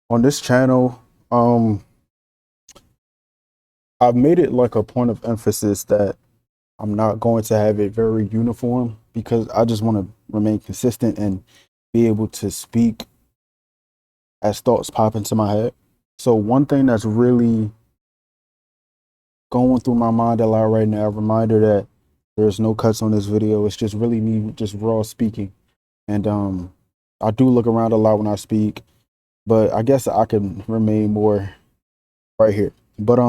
On this channel, I've made it like a point of emphasis that I'm not going to have it very uniform because I just want to remain consistent and be able to speak as thoughts pop into my head. So one thing that's really going through my mind a lot right now, a reminder that there's no cuts on this video. It's just really me just raw speaking. And I do look around a lot when I speak, but I guess I can remain more right here. But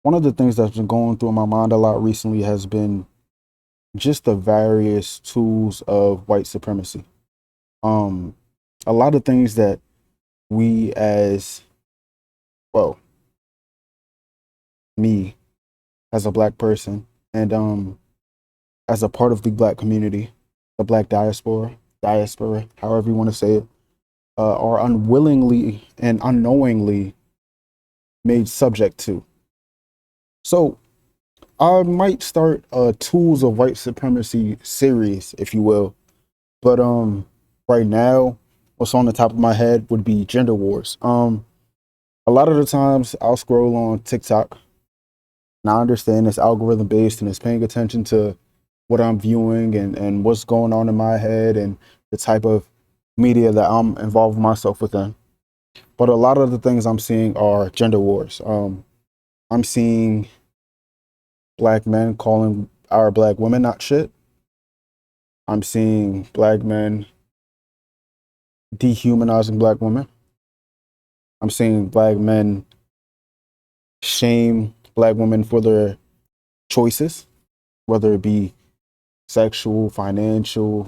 one of the things that's been going through my mind a lot recently has been just the various tools of white supremacy. Um, a lot of things that we as, well, me as a black person and as a part of the black community, the black diaspora, however you want to say it, are unwillingly and unknowingly made subject to. So I might start a tools of white supremacy series, if you will. But right now, what's on the top of my head would be gender wars. A lot of the times I'll scroll on TikTok and I understand it's algorithm based and it's paying attention to what I'm viewing and what's going on in my head and the type of media that I'm involving myself within. But a lot of the things I'm seeing are gender wars. I'm seeing black men calling our black women not shit. I'm seeing black men dehumanizing black women. I'm seeing black men shame black women for their choices, whether it be sexual, financial,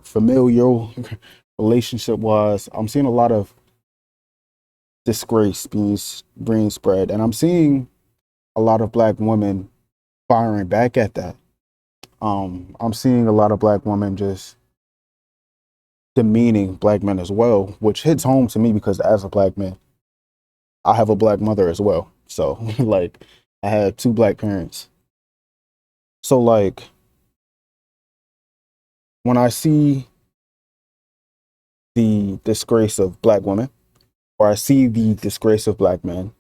familial, relationship wise. I'm seeing a lot of disgrace being spread, and I'm seeing a lot of black women firing back at that. I'm seeing a lot of black women just demeaning black men as well, which hits home to me because as a black man, I have a black mother as well. So like I had two black parents. So like when I see the disgrace of black women or I see the disgrace of black men,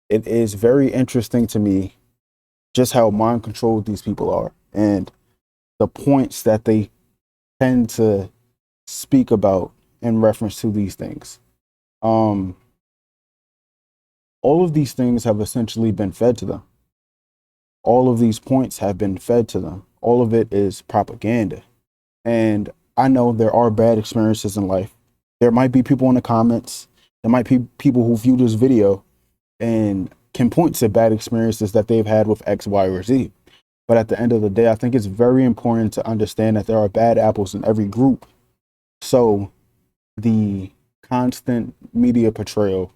it is very interesting to me just how mind controlled these people are and the points that they tend to speak about in reference to these things. Um, all of these things have essentially been fed to them. All of these points have been fed to them. All of it is propaganda. And I know there are bad experiences in life. There might be people in the comments, there might be people who view this video and can point to bad experiences that they've had with X, Y, or Z. But at the end of the day, I think it's very important to understand that there are bad apples in every group. So the constant media portrayal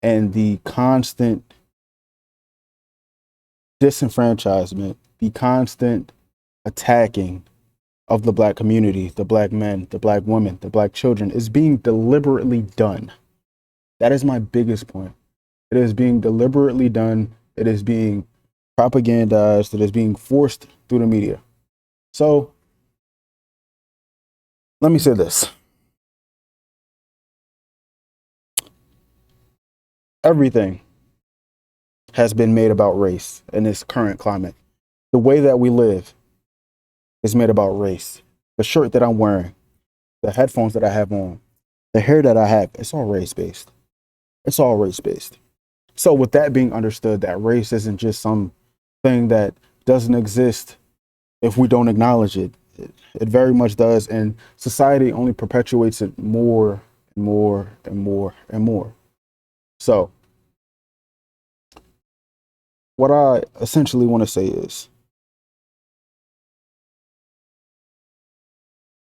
and the constant disenfranchisement, the constant attacking of the black community, the black men, the black women, the black children is being deliberately done. That is my biggest point. It is being deliberately done. It is being propagandized. It is being forced through the media. So let me say this. Everything has been made about race in this current climate. The way that we live is made about race. The shirt that I'm wearing, the headphones that I have on, the hair that I have, it's all race based. It's all race based. So with that being understood, that race isn't just some thing that doesn't exist if we don't acknowledge it. It very much does, and society only perpetuates it more and more and more and more. So what I essentially want to say is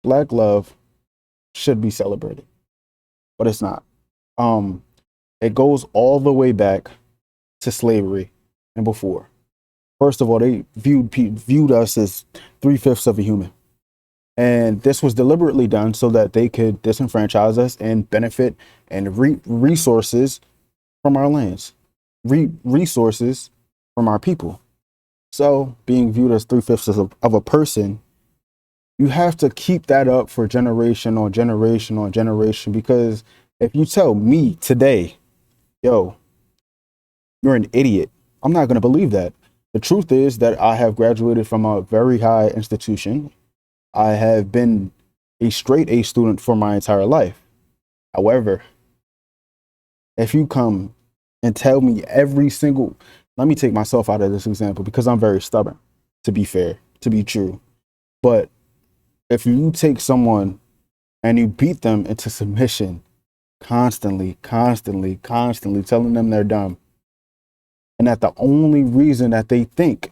black love should be celebrated, but it's not. Um, it goes all the way back to slavery and before. First of all, they viewed us as 3/5 of a human. And this was deliberately done so that they could disenfranchise us and benefit and reap resources from our lands, reap resources from our people. So being viewed as 3/5 of a person You have to keep that up for generation on generation on generation, because if you tell me today, yo, you're an idiot, I'm not going to believe that. The truth is that I have graduated from a very high institution. I have been a straight A student for my entire life. However, if you come and tell me every single, let me take myself out of this example because I'm very stubborn, to be fair, to be true. But if you take someone and you beat them into submission constantly, constantly, constantly, telling them they're dumb, and that the only reason that they think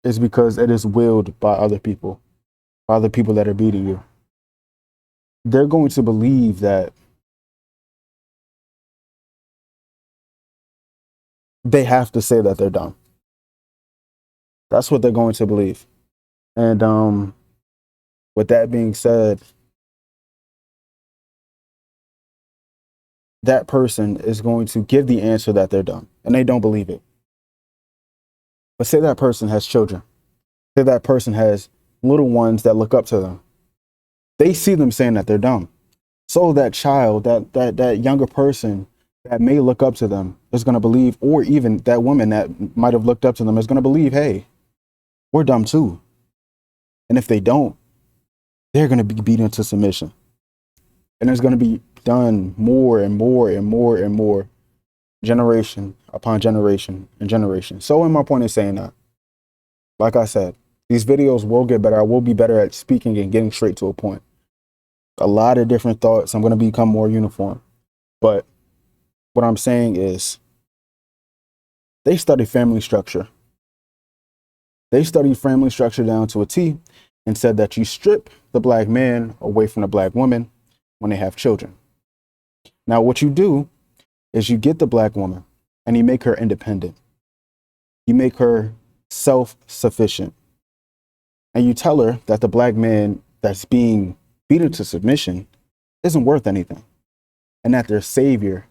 is because it is willed by other people that are beating you, they're going to believe that they have to say that they're dumb. That's what they're going to believe. And with that being said, that person is going to give the answer that they're dumb, and they don't believe it. But say that person has children. Say that person has little ones that look up to them. They see them saying that they're dumb. So that child, that younger person that may look up to them is going to believe, or even that woman that might have looked up to them is going to believe, hey, we're dumb too. And if they don't, they're going to be beaten into submission. And it's going to be done more and more and more and more, generation upon generation and generation. So in my point is saying that, like I said, these videos will get better. I will be better at speaking and getting straight to a point. A lot of different thoughts. I'm going to become more uniform. But what I'm saying is, they study family structure. They studied family structure down to a T and said that you strip the black man away from the black woman when they have children. Now, what you do is you get the black woman and you make her independent. You make her self-sufficient. And you tell her that the black man that's being beaten to submission isn't worth anything, and that their savior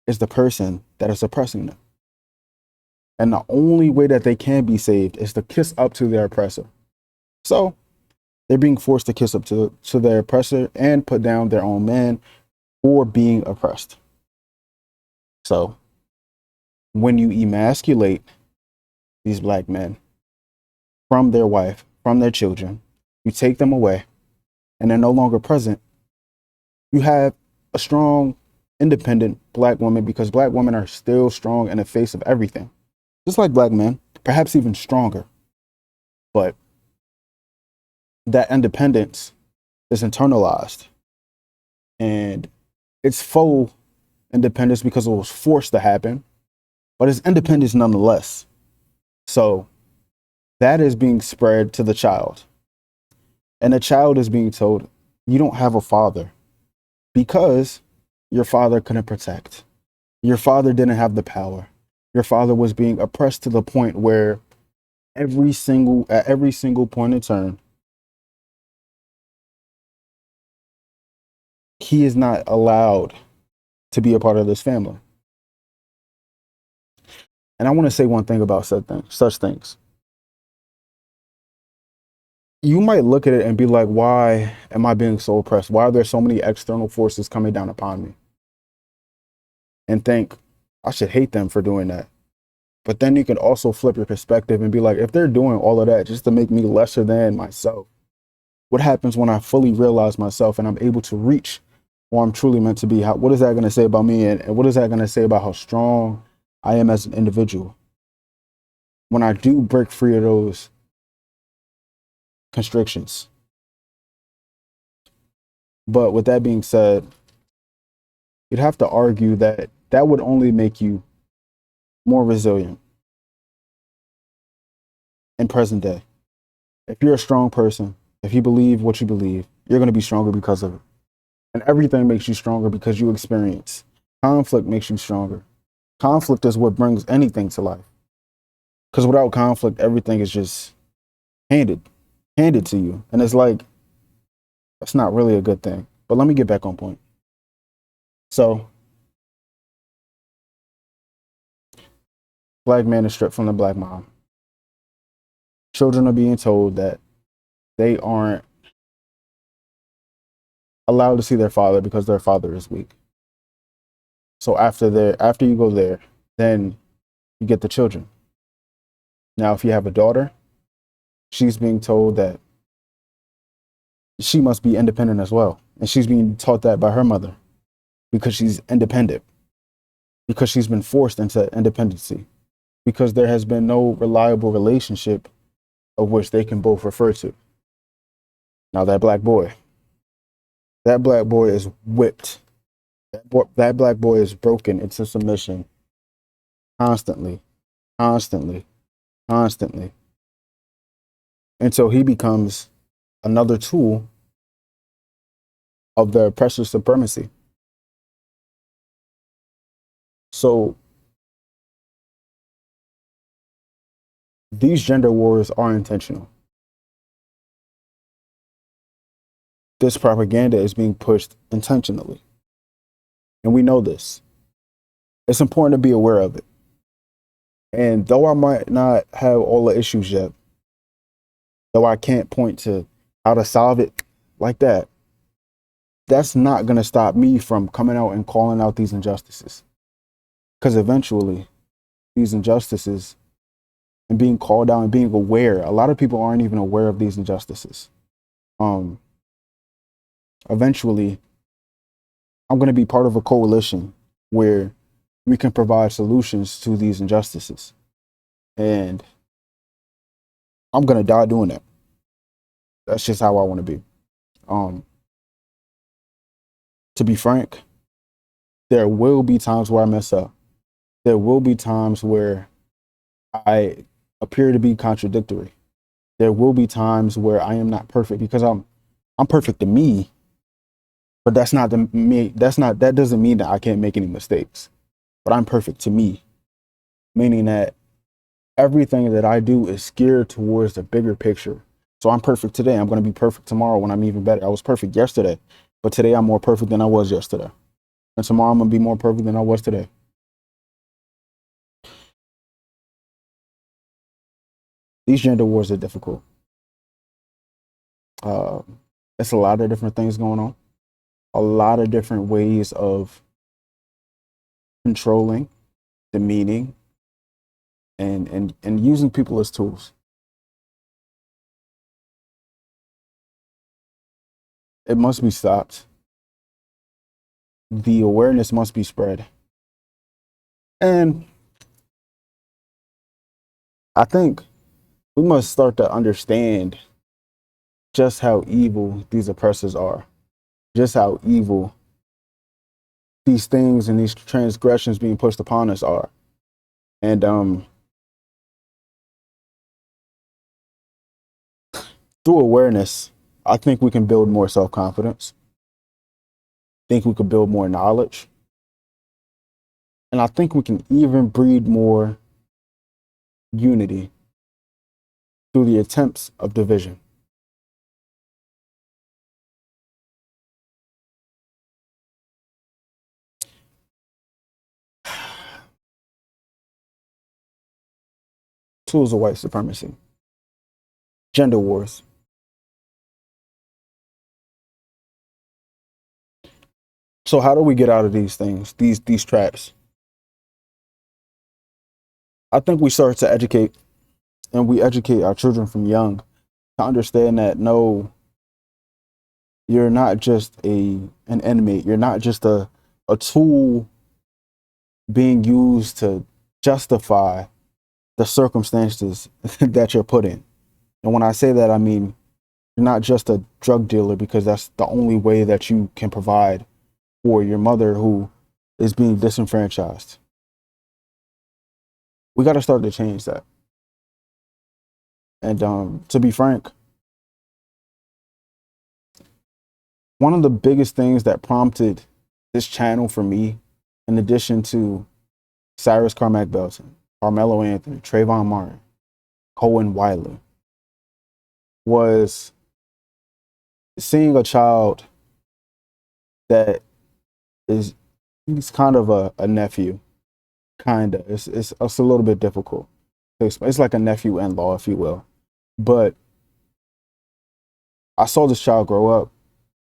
is the person that is oppressing them. And the only way that they can be saved is to kiss up to their oppressor. So they're being forced to kiss up to their oppressor and put down their own man for being oppressed. So when you emasculate these black men from their wife, from their children, you take them away and they're no longer present, you have a strong, independent black woman, because black women are still strong in the face of everything, just like black men, perhaps even stronger. But that independence is internalized, and it's faux independence because it was forced to happen, but it's independence nonetheless. So that is being spread to the child, and the child is being told, you don't have a father because your father couldn't protect. Your father didn't have the power. Your father was being oppressed to the point where at every single point in turn, he is not allowed to be a part of this family. And I want to say one thing about such things. You might look at it and be like, why am I being so oppressed? Why are there so many external forces coming down upon me? And think, I should hate them for doing that. But then you can also flip your perspective and be like, if they're doing all of that just to make me lesser than myself, what happens when I fully realize myself and I'm able to reach where I'm truly meant to be? What is that going to say about me? And what is that going to say about how strong I am as an individual when I do break free of those constrictions? But with that being said, you'd have to argue that that would only make you more resilient in present day. If you're a strong person, if you believe what you believe, you're going to be stronger because of it. And everything makes you stronger because you experience. Conflict makes you stronger. Conflict is what brings anything to life. Because without conflict, everything is just handed to you. And it's like, that's not really a good thing. But let me get back on point. So, black man is stripped from the black mom. Children are being told that they aren't allowed to see their father because their father is weak. So after you go there, then you get the children. Now, if you have a daughter, she's being told that she must be independent as well. And she's being taught that by her mother because she's independent, because she's been forced into independency, because there has been no reliable relationship of which they can both refer to. Now, that black boy is whipped. That black boy is broken into submission constantly, constantly, constantly, until he becomes another tool of the oppressor's supremacy. So these gender wars are intentional. This propaganda is being pushed intentionally. And we know this. It's important to be aware of it. And though I might not have all the issues yet, though I can't point to how to solve it like that, that's not going to stop me from coming out and calling out these injustices. Because eventually, these injustices and being called out and being aware, a lot of people aren't even aware of these injustices. Eventually, I'm going to be part of a coalition where we can provide solutions to these injustices. And I'm going to die doing that. That's just how I want to be. To be frank, there will be times where I mess up. There will be times where I appear to be contradictory. There will be times where I am not perfect because I'm perfect to me, but that doesn't mean that I can't make any mistakes. But I'm perfect to me, meaning that everything that I do is geared towards the bigger picture. So I'm perfect today. I'm going to be perfect tomorrow when I'm even better. I was perfect yesterday, but today I'm more perfect than I was yesterday. And tomorrow I'm going to be more perfect than I was today. These gender wars are difficult. It's a lot of different things going on, a lot of different ways of controlling, demeaning, and using people as tools. It must be stopped. The awareness must be spread. And I think we must start to understand just how evil these oppressors are, just how evil these things and these transgressions being pushed upon us are. And through awareness, I think we can build more self-confidence. I think we could build more knowledge. And I think we can even breed more unity through the attempts of division. Tools of white supremacy, gender wars. So how do we get out of these things, these traps? I think we start to educate, and we educate our children from young to understand that no, you're not just an enemy. You're not just a tool being used to justify the circumstances that you're put in. And when I say that, I mean you're not just a drug dealer because that's the only way that you can provide for your mother who is being disenfranchised. We got to start to change that. And to be frank, one of the biggest things that prompted this channel for me, in addition to Cyrus Carmack Belton, Carmelo Anthony, Trayvon Martin, Cohen Wiley, was seeing a child that he's kind of a nephew, kind of. It's a little bit difficult. It's like a nephew-in-law, if you will. But I saw this child grow up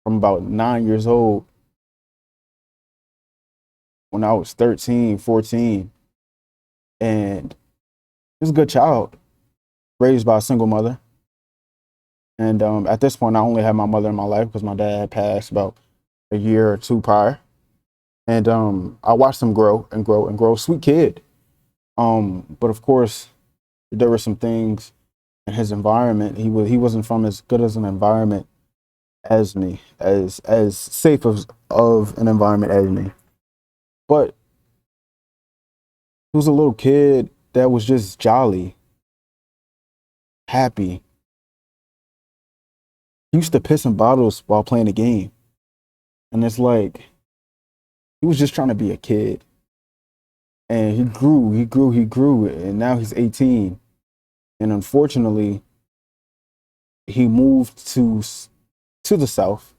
from about 9 years old when I was 13, 14. And he was a good child, raised by a single mother. And at this point, I only had my mother in my life because my dad had passed about a year or two prior. And I watched him grow and grow and grow. Sweet kid. But of course, there were some things in his environment. He wasn't from as good as an environment as me, as safe of an environment as me. But he was a little kid that was just jolly, happy. He used to piss in bottles while playing the game. And it's like he was just trying to be a kid. And he grew, and now he's 18. And unfortunately, he moved to the South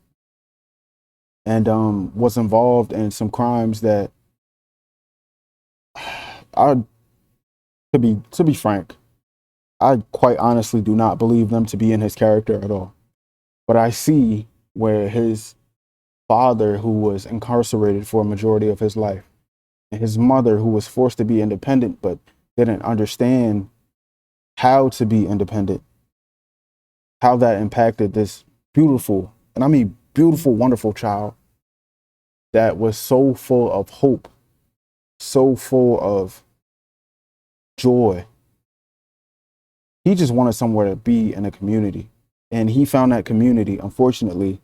and was involved in some crimes that I to be frank, I quite honestly do not believe them to be in his character at all. But I see where his father, who was incarcerated for a majority of his life, and his mother, who was forced to be independent but didn't understand how to be independent, how that impacted this beautiful, and I mean beautiful, wonderful child that was so full of hope, so full of joy. He just wanted somewhere to be in a community. And he found that community, unfortunately,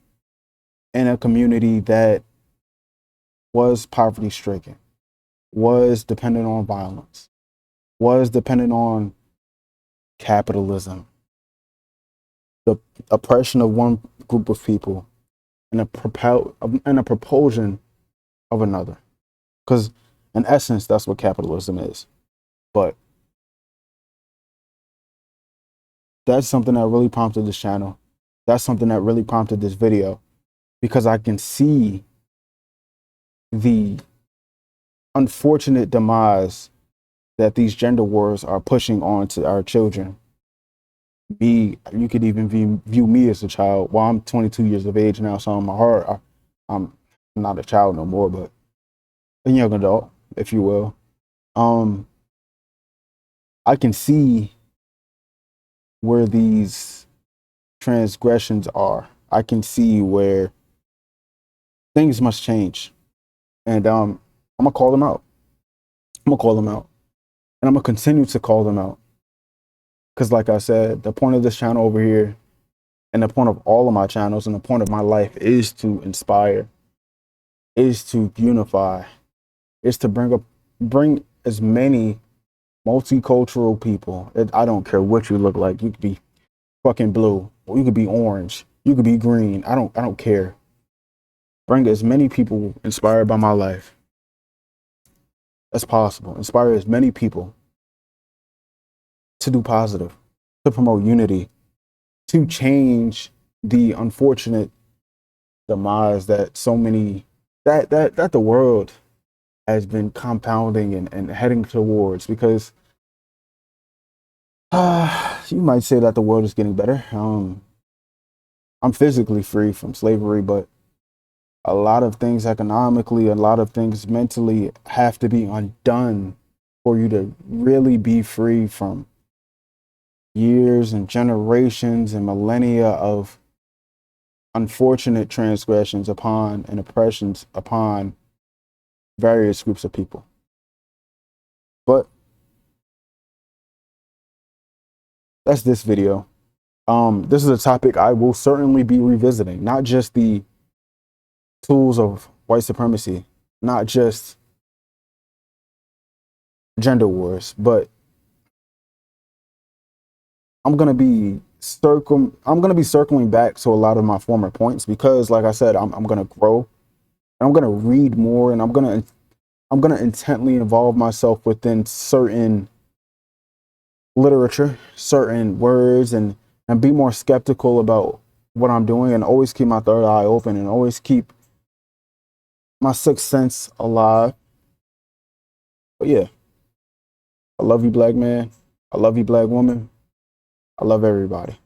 in a community that was poverty stricken, was dependent on violence, was dependent on capitalism, the oppression of one group of people, and a propulsion of another. Because in essence, that's what capitalism is. But that's something that really prompted this channel. That's something that really prompted this video, because I can see the unfortunate demise that these gender wars are pushing onto our children. You could even view me as a child. Well, I'm 22 years of age now, so in my heart, I'm not a child no more, but a young adult, if you will. I can see where these transgressions are. I can see where things must change, and I'm gonna call them out. I'm gonna call them out, and I'm gonna continue to call them out. Because, like I said, the point of this channel over here, and the point of all of my channels, and the point of my life is to inspire, is to unify, is to bring as many multicultural people. I don't care what you look like. You could be fucking blue, or you could be orange, you could be green. I don't care. Bring as many people inspired by my life as possible. Inspire as many people to do positive, to promote unity, to change the unfortunate demise that so many that the world has been compounding and heading towards. Because you might say that the world is getting better. I'm physically free from slavery, but a lot of things economically, a lot of things mentally have to be undone for you to really be free from years and generations and millennia of unfortunate transgressions upon and oppressions upon various groups of people. But that's this video. This is a topic I will certainly be revisiting, not just the tools of white supremacy, not just gender wars, but I'm gonna be circling back to a lot of my former points, because, like I said, I'm gonna grow, and I'm gonna read more, and I'm gonna intently involve myself within certain literature, certain words, and be more skeptical about what I'm doing, and always keep my third eye open, and always keep my sixth sense alive. But yeah, I love you, black man. I love you, black woman. I love everybody.